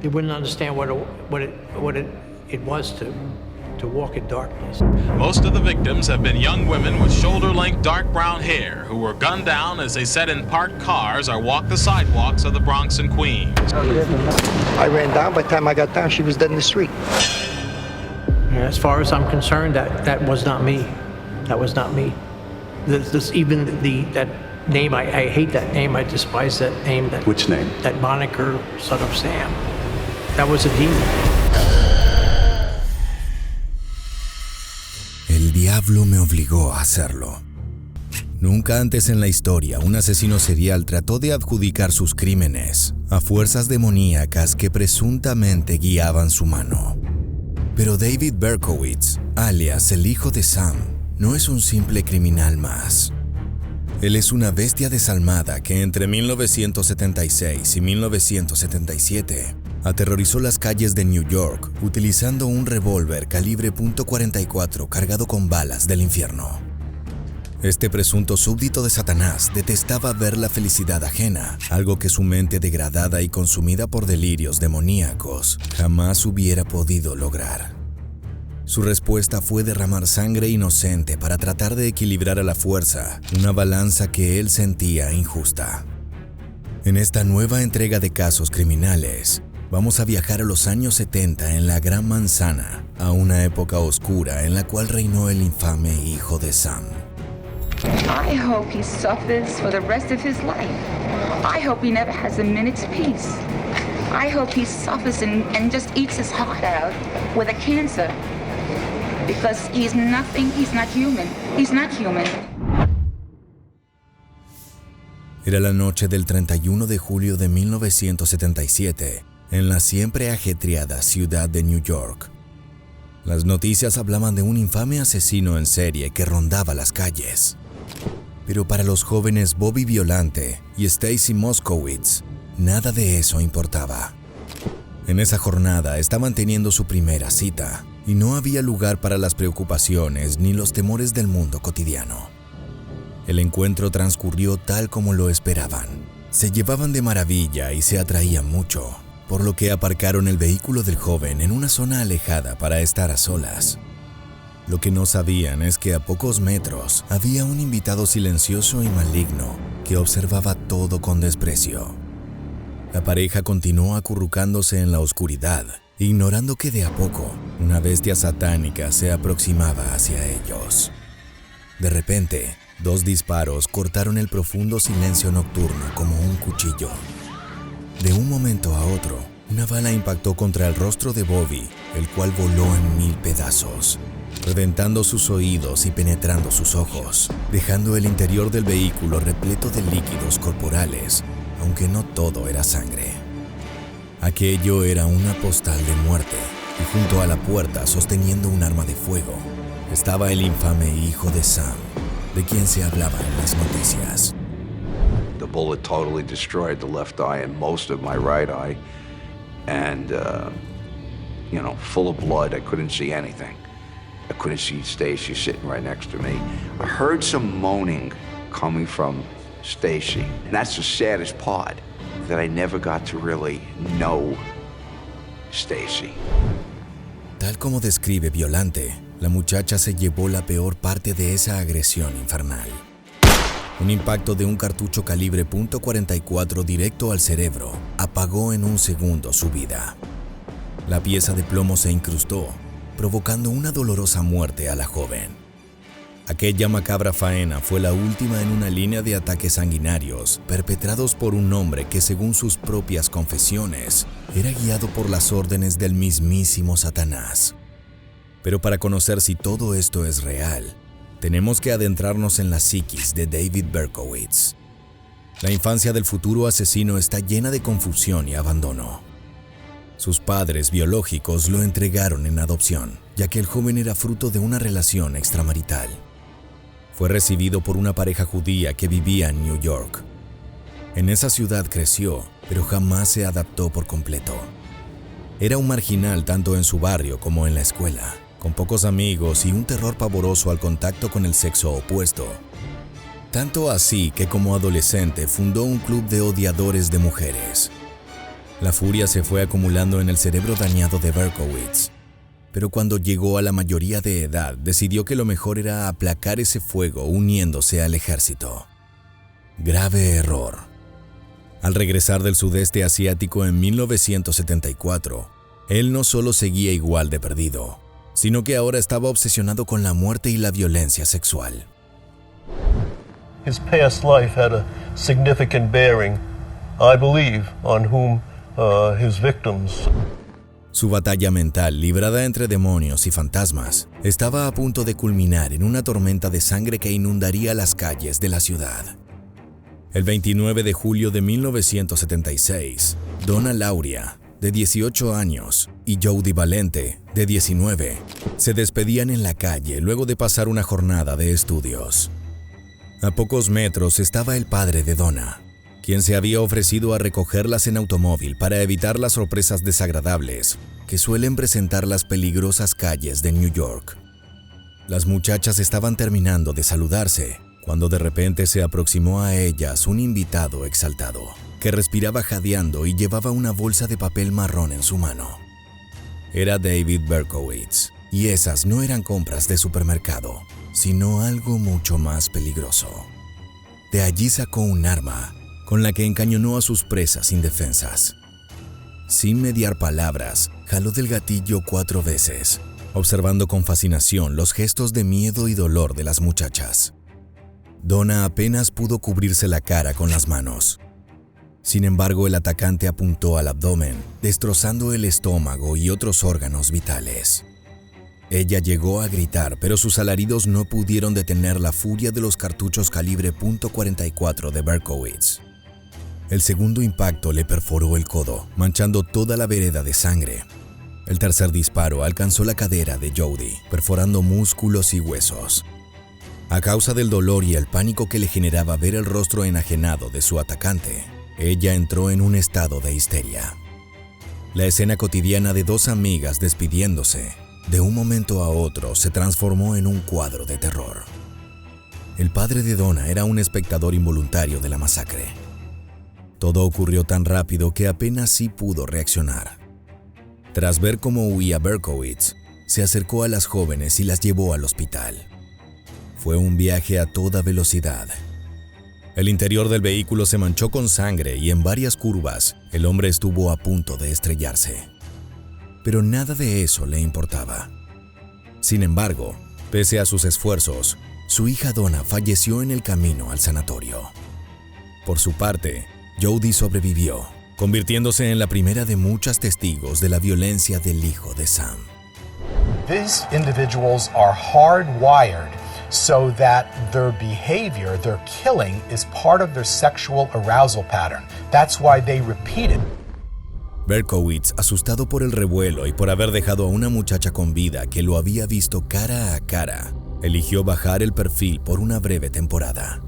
They wouldn't understand it was to walk in darkness. Most of the victims have been young women with shoulder-length dark brown hair who were gunned down as they sat in parked cars or walked the sidewalks of the Bronx and Queens. I ran down. By the time I got down, she was dead in the street. Yeah, as far as I'm concerned, that was not me. That was not me. That name, I hate that name. I despise that name. Which name? That moniker, Son of Sam. That was a demon. El diablo me obligó a hacerlo. Nunca antes en la historia un asesino serial trató de adjudicar sus crímenes a fuerzas demoníacas que presuntamente guiaban su mano. Pero David Berkowitz, alias el hijo de Sam, no es un simple criminal más. Él es una bestia desalmada que entre 1976 y 1977 aterrorizó las calles de New York utilizando un revólver calibre .44 cargado con balas del infierno. Este presunto súbdito de Satanás detestaba ver la felicidad ajena, algo que su mente degradada y consumida por delirios demoníacos jamás hubiera podido lograr. Su respuesta fue derramar sangre inocente para tratar de equilibrar a la fuerza una balanza que él sentía injusta. En esta nueva entrega de casos criminales, vamos a viajar a los años 70 en la Gran Manzana, a una época oscura en la cual reinó el infame hijo de Sam. I hope he suffers for the rest of his life. I hope he never has a minute's peace. I hope he suffers and just eats his heart out with a cancer. Because he's nothing, he's not human. He's not human. Era la noche del 31 de julio de 1977, en la siempre ajetreada ciudad de New York. Las noticias hablaban de un infame asesino en serie que rondaba las calles. Pero para los jóvenes Bobby Violante y Stacy Moskowitz, nada de eso importaba. En esa jornada estaban teniendo su primera cita y no había lugar para las preocupaciones ni los temores del mundo cotidiano. El encuentro transcurrió tal como lo esperaban. Se llevaban de maravilla y se atraían mucho, por lo que aparcaron el vehículo del joven en una zona alejada para estar a solas. Lo que no sabían es que a pocos metros había un invitado silencioso y maligno que observaba todo con desprecio. La pareja continuó acurrucándose en la oscuridad, ignorando que de a poco una bestia satánica se aproximaba hacia ellos. De repente, 2 disparos cortaron el profundo silencio nocturno como un cuchillo. De un momento a otro, una bala impactó contra el rostro de Bobby, el cual voló en 1000 pedazos, reventando sus oídos y penetrando sus ojos, dejando el interior del vehículo repleto de líquidos corporales, aunque no todo era sangre. Aquello era una postal de muerte, y junto a la puerta, sosteniendo un arma de fuego, estaba el infame hijo de Sam, de quien se hablaba en las noticias. The bullet totally destroyed the left eye and most of my right eye, and, full of blood. I couldn't see anything. I couldn't see Stacy sitting right next to me. I heard some moaning coming from Stacy, and that's the saddest part, that I never got to really know Stacy. Tal como describe Violante, la muchacha se llevó la peor parte de esa agresión infernal. Un impacto de un cartucho calibre .44 directo al cerebro apagó en un segundo su vida. La pieza de plomo se incrustó, provocando una dolorosa muerte a la joven. Aquella macabra faena fue la última en una línea de ataques sanguinarios perpetrados por un hombre que, según sus propias confesiones, era guiado por las órdenes del mismísimo Satanás. Pero para conocer si todo esto es real, tenemos que adentrarnos en la psiquis de David Berkowitz. La infancia del futuro asesino está llena de confusión y abandono. Sus padres biológicos lo entregaron en adopción, ya que el joven era fruto de una relación extramarital. Fue recibido por una pareja judía que vivía en New York. En esa ciudad creció, pero jamás se adaptó por completo. Era un marginal tanto en su barrio como en la escuela, con pocos amigos y un terror pavoroso al contacto con el sexo opuesto. Tanto así que como adolescente fundó un club de odiadores de mujeres. La furia se fue acumulando en el cerebro dañado de Berkowitz, pero cuando llegó a la mayoría de edad decidió que lo mejor era aplacar ese fuego uniéndose al ejército. Grave error. Al regresar del sudeste asiático en 1974, él no solo seguía igual de perdido, sino que ahora estaba obsesionado con la muerte y la violencia sexual. His past life had a significant bearing, I believe, on whom his victims. Su batalla mental, librada entre demonios y fantasmas, estaba a punto de culminar en una tormenta de sangre que inundaría las calles de la ciudad. El 29 de julio de 1976, Donna Lauria, de 18 años, y Jody Valente, de 19, se despedían en la calle luego de pasar una jornada de estudios. A pocos metros estaba el padre de Donna, quien se había ofrecido a recogerlas en automóvil para evitar las sorpresas desagradables que suelen presentar las peligrosas calles de New York. Las muchachas estaban terminando de saludarse cuando de repente se aproximó a ellas un invitado exaltado, que respiraba jadeando y llevaba una bolsa de papel marrón en su mano. Era David Berkowitz, y esas no eran compras de supermercado, sino algo mucho más peligroso. De allí sacó un arma, con la que encañonó a sus presas indefensas. Sin mediar palabras, jaló del gatillo 4 veces, observando con fascinación los gestos de miedo y dolor de las muchachas. Donna apenas pudo cubrirse la cara con las manos. Sin embargo, el atacante apuntó al abdomen, destrozando el estómago y otros órganos vitales. Ella llegó a gritar, pero sus alaridos no pudieron detener la furia de los cartuchos calibre .44 de Berkowitz. El segundo impacto le perforó el codo, manchando toda la vereda de sangre. El tercer disparo alcanzó la cadera de Jody, perforando músculos y huesos. A causa del dolor y el pánico que le generaba ver el rostro enajenado de su atacante, ella entró en un estado de histeria. La escena cotidiana de dos amigas despidiéndose, de un momento a otro, se transformó en un cuadro de terror. El padre de Donna era un espectador involuntario de la masacre. Todo ocurrió tan rápido que apenas sí pudo reaccionar. Tras ver cómo huía Berkowitz, se acercó a las jóvenes y las llevó al hospital. Fue un viaje a toda velocidad. El interior del vehículo se manchó con sangre y en varias curvas el hombre estuvo a punto de estrellarse. Pero nada de eso le importaba. Sin embargo, pese a sus esfuerzos, su hija Donna falleció en el camino al sanatorio. Por su parte, Jody sobrevivió, convirtiéndose en la primera de muchas testigos de la violencia del hijo de Sam. These individuals are hardwired so that their behavior, their killing, is part of their sexual arousal pattern. That's why they repeat it. Berkowitz, asustado por el revuelo y por haber dejado a una muchacha con vida que lo había visto cara a cara, eligió bajar el perfil por una breve temporada.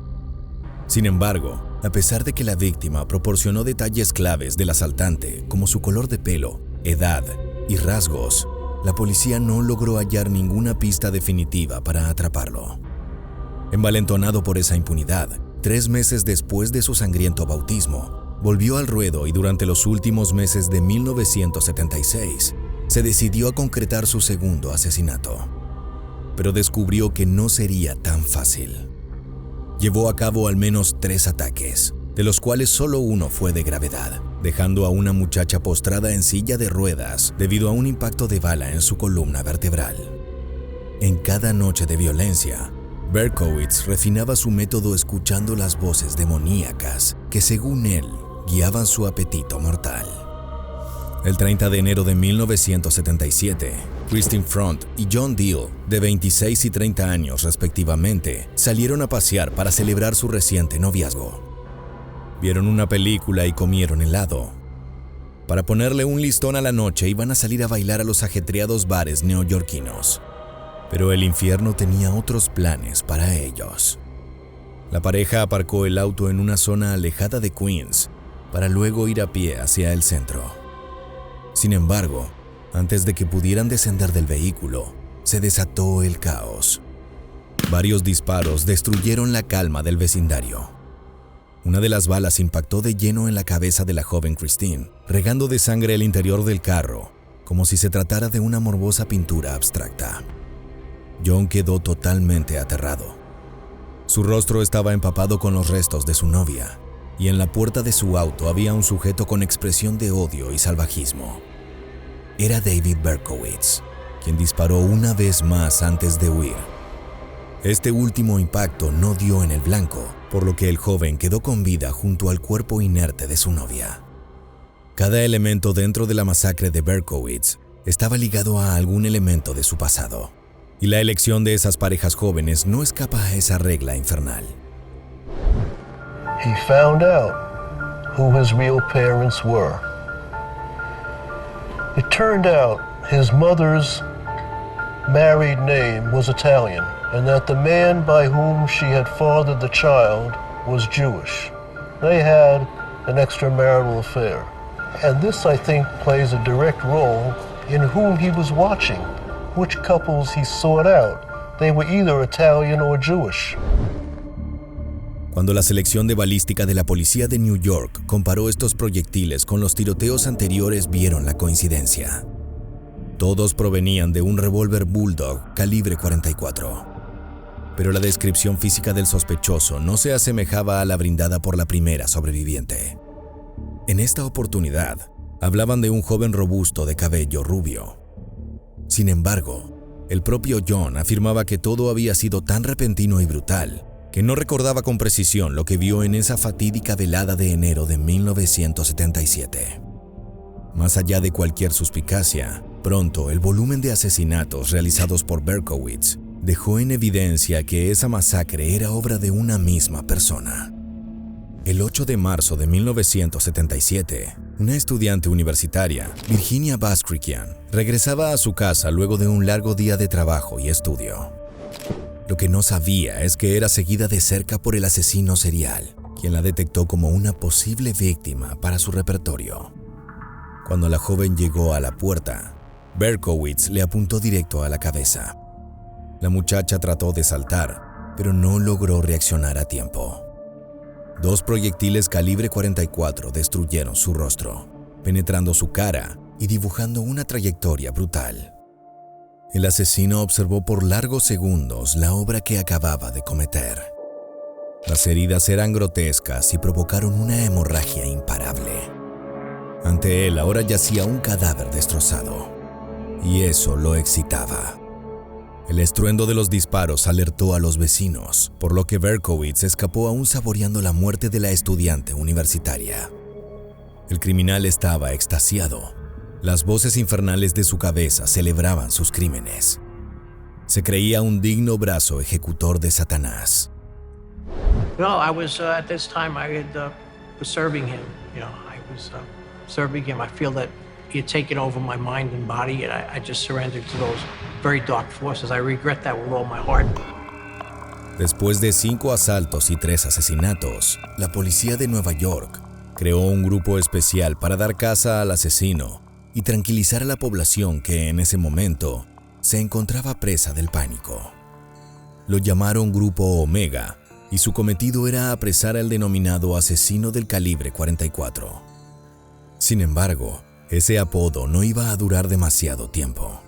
Sin embargo, a pesar de que la víctima proporcionó detalles claves del asaltante, como su color de pelo, edad y rasgos, la policía no logró hallar ninguna pista definitiva para atraparlo. Envalentonado por esa impunidad, 3 meses después de su sangriento bautismo, volvió al ruedo y durante los últimos meses de 1976 se decidió a concretar su segundo asesinato. Pero descubrió que no sería tan fácil. Llevó a cabo al menos 3 ataques, de los cuales solo uno fue de gravedad, dejando a una muchacha postrada en silla de ruedas debido a un impacto de bala en su columna vertebral. En cada noche de violencia, Berkowitz refinaba su método escuchando las voces demoníacas que, según él, guiaban su apetito mortal. El 30 de enero de 1977, Christine Front y John Deal, de 26 y 30 años respectivamente, salieron a pasear para celebrar su reciente noviazgo. Vieron una película y comieron helado. Para ponerle un listón a la noche, iban a salir a bailar a los ajetreados bares neoyorquinos. Pero el infierno tenía otros planes para ellos. La pareja aparcó el auto en una zona alejada de Queens, para luego ir a pie hacia el centro. Sin embargo, antes de que pudieran descender del vehículo, se desató el caos. Varios disparos destruyeron la calma del vecindario. Una de las balas impactó de lleno en la cabeza de la joven Christine, regando de sangre el interior del carro, como si se tratara de una morbosa pintura abstracta. John quedó totalmente aterrado. Su rostro estaba empapado con los restos de su novia, y en la puerta de su auto había un sujeto con expresión de odio y salvajismo. Era David Berkowitz, quien disparó una vez más antes de huir. Este último impacto no dio en el blanco, por lo que el joven quedó con vida junto al cuerpo inerte de su novia. Cada elemento dentro de la masacre de Berkowitz estaba ligado a algún elemento de su pasado, y la elección de esas parejas jóvenes no escapa a esa regla infernal. He found out who his real parents were. It turned out his mother's married name was Italian, and that the man by whom she had fathered the child was Jewish. They had an extramarital affair. And this, I think, plays a direct role in whom he was watching, which couples he sought out. They were either Italian or Jewish. Cuando la selección de balística de la policía de New York comparó estos proyectiles con los tiroteos anteriores, vieron la coincidencia. Todos provenían de un revólver Bulldog calibre 44. Pero la descripción física del sospechoso no se asemejaba a la brindada por la primera sobreviviente. En esta oportunidad, hablaban de un joven robusto de cabello rubio. Sin embargo, el propio John afirmaba que todo había sido tan repentino y brutal que no recordaba con precisión lo que vio en esa fatídica velada de enero de 1977. Más allá de cualquier suspicacia, pronto el volumen de asesinatos realizados por Berkowitz dejó en evidencia que esa masacre era obra de una misma persona. El 8 de marzo de 1977, una estudiante universitaria, Virginia Baskrikian, regresaba a su casa luego de un largo día de trabajo y estudio. Lo que no sabía es que era seguida de cerca por el asesino serial, quien la detectó como una posible víctima para su repertorio. Cuando la joven llegó a la puerta, Berkowitz le apuntó directo a la cabeza. La muchacha trató de saltar, pero no logró reaccionar a tiempo. 2 proyectiles calibre 44 destruyeron su rostro, penetrando su cara y dibujando una trayectoria brutal. El asesino observó por largos segundos la obra que acababa de cometer. Las heridas eran grotescas y provocaron una hemorragia imparable. Ante él ahora yacía un cadáver destrozado, y eso lo excitaba. El estruendo de los disparos alertó a los vecinos, por lo que Berkowitz escapó aún saboreando la muerte de la estudiante universitaria. El criminal estaba extasiado. Las voces infernales de su cabeza celebraban sus crímenes. Se creía un digno brazo ejecutor de Satanás. No, I was at this time was serving him. I was serving him. I feel that he had taken over my mind and body, and I just surrendered to those very dark forces. I regret that with all my heart. Después de 5 asaltos y 3 asesinatos, la policía de Nueva York creó un grupo especial para dar caza al asesino y tranquilizar a la población que en ese momento se encontraba presa del pánico. Lo llamaron Grupo Omega y su cometido era apresar al denominado asesino del calibre 44. Sin embargo, ese apodo no iba a durar demasiado tiempo.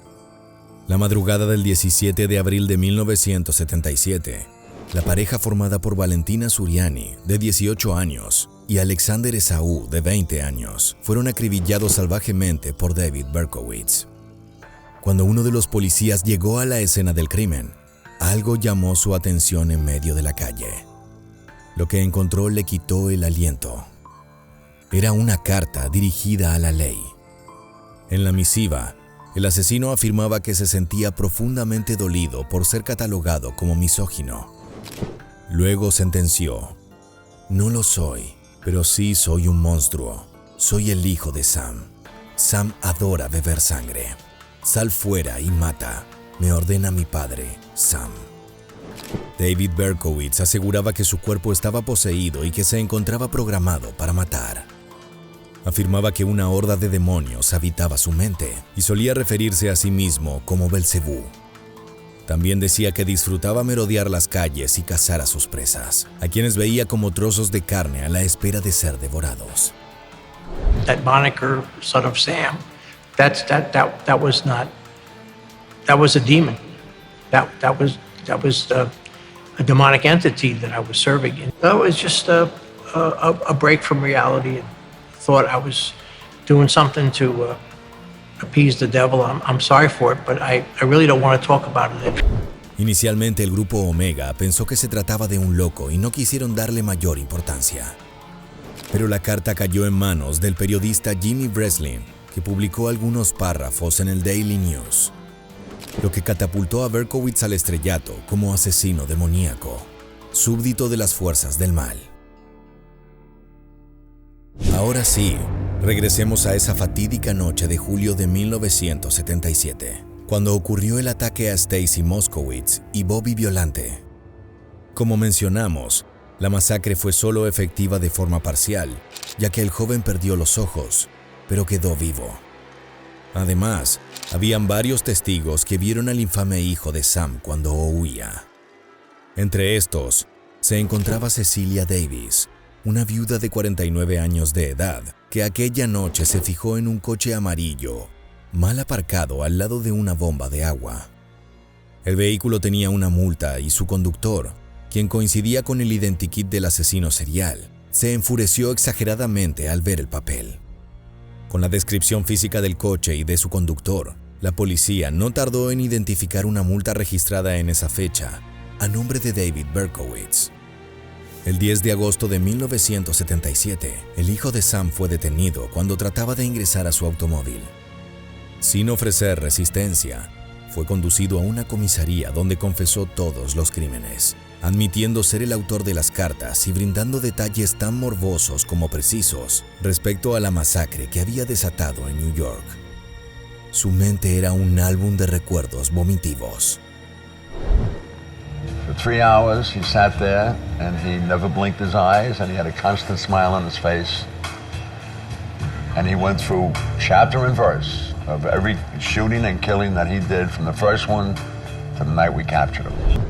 La madrugada del 17 de abril de 1977, la pareja formada por Valentina Suriani, de 18 años, y Alexander Esaú, de 20 años, fueron acribillados salvajemente por David Berkowitz. Cuando uno de los policías llegó a la escena del crimen, algo llamó su atención en medio de la calle. Lo que encontró le quitó el aliento. Era una carta dirigida a la ley. En la misiva, el asesino afirmaba que se sentía profundamente dolido por ser catalogado como misógino. Luego sentenció: "No lo soy, pero sí soy un monstruo. Soy el hijo de Sam. Sam adora beber sangre. Sal fuera y mata. Me ordena mi padre, Sam". David Berkowitz aseguraba que su cuerpo estaba poseído y que se encontraba programado para matar. Afirmaba que una horda de demonios habitaba su mente y solía referirse a sí mismo como Belcebú. También decía que disfrutaba merodear las calles y cazar a sus presas, a quienes veía como trozos de carne a la espera de ser devorados. That moniker, Son of Sam, that was a demon. That was a demonic entity that I was serving. And that was just a break from reality, and thought I was doing something to appease the devil. I'm sorry for it, but I really don't want to talk about it. Inicialmente el grupo Omega pensó que se trataba de un loco y no quisieron darle mayor importancia. Pero la carta cayó en manos del periodista Jimmy Breslin, que publicó algunos párrafos en el Daily News, lo que catapultó a Berkowitz al estrellato como asesino demoníaco, súbdito de las fuerzas del mal. Ahora sí, regresemos a esa fatídica noche de julio de 1977, cuando ocurrió el ataque a Stacy Moskowitz y Bobby Violante. Como mencionamos, la masacre fue solo efectiva de forma parcial, ya que el joven perdió los ojos, pero quedó vivo. Además, habían varios testigos que vieron al infame hijo de Sam cuando huía. Entre estos, se encontraba Cecilia Davis, una viuda de 49 años de edad, que aquella noche se fijó en un coche amarillo, mal aparcado al lado de una bomba de agua. El vehículo tenía una multa y su conductor, quien coincidía con el identikit del asesino serial, se enfureció exageradamente al ver el papel. Con la descripción física del coche y de su conductor, la policía no tardó en identificar una multa registrada en esa fecha, a nombre de David Berkowitz. El 10 de agosto de 1977, el hijo de Sam fue detenido cuando trataba de ingresar a su automóvil. Sin ofrecer resistencia, fue conducido a una comisaría donde confesó todos los crímenes, admitiendo ser el autor de las cartas y brindando detalles tan morbosos como precisos respecto a la masacre que había desatado en New York. Su mente era un álbum de recuerdos vomitivos. For 3 hours he sat there and he never blinked his eyes and he had a constant smile on his face. And he went through chapter and verse of every shooting and killing that he did from the first one to the night we captured him.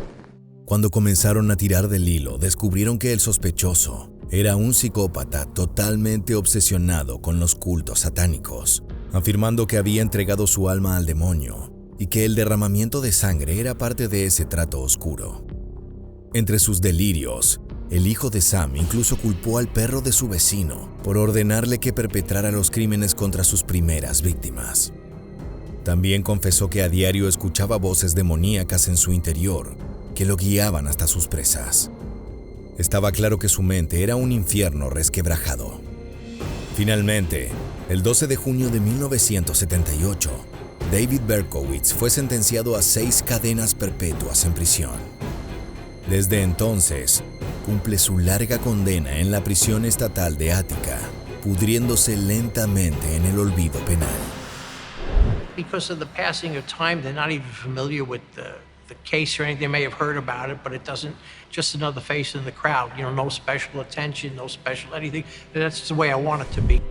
Cuando comenzaron a tirar del hilo, descubrieron que el sospechoso era un psicópata totalmente obsesionado con los cultos satánicos, afirmando que había entregado su alma al demonio y que el derramamiento de sangre era parte de ese trato oscuro. Entre sus delirios, el hijo de Sam incluso culpó al perro de su vecino por ordenarle que perpetrara los crímenes contra sus primeras víctimas. También confesó que a diario escuchaba voces demoníacas en su interior que lo guiaban hasta sus presas. Estaba claro que su mente era un infierno resquebrajado. Finalmente, el 12 de junio de 1978, David Berkowitz fue sentenciado a 6 cadenas perpetuas en prisión. Desde entonces, cumple su larga condena en la prisión estatal de Ática, pudriéndose lentamente en el olvido penal. Because of the passing of time, they're not even familiar with the case or anything. They may have heard about it, but it doesn't, just another face in the crowd. You know, no special attention, no special anything. That's the way I want it to be.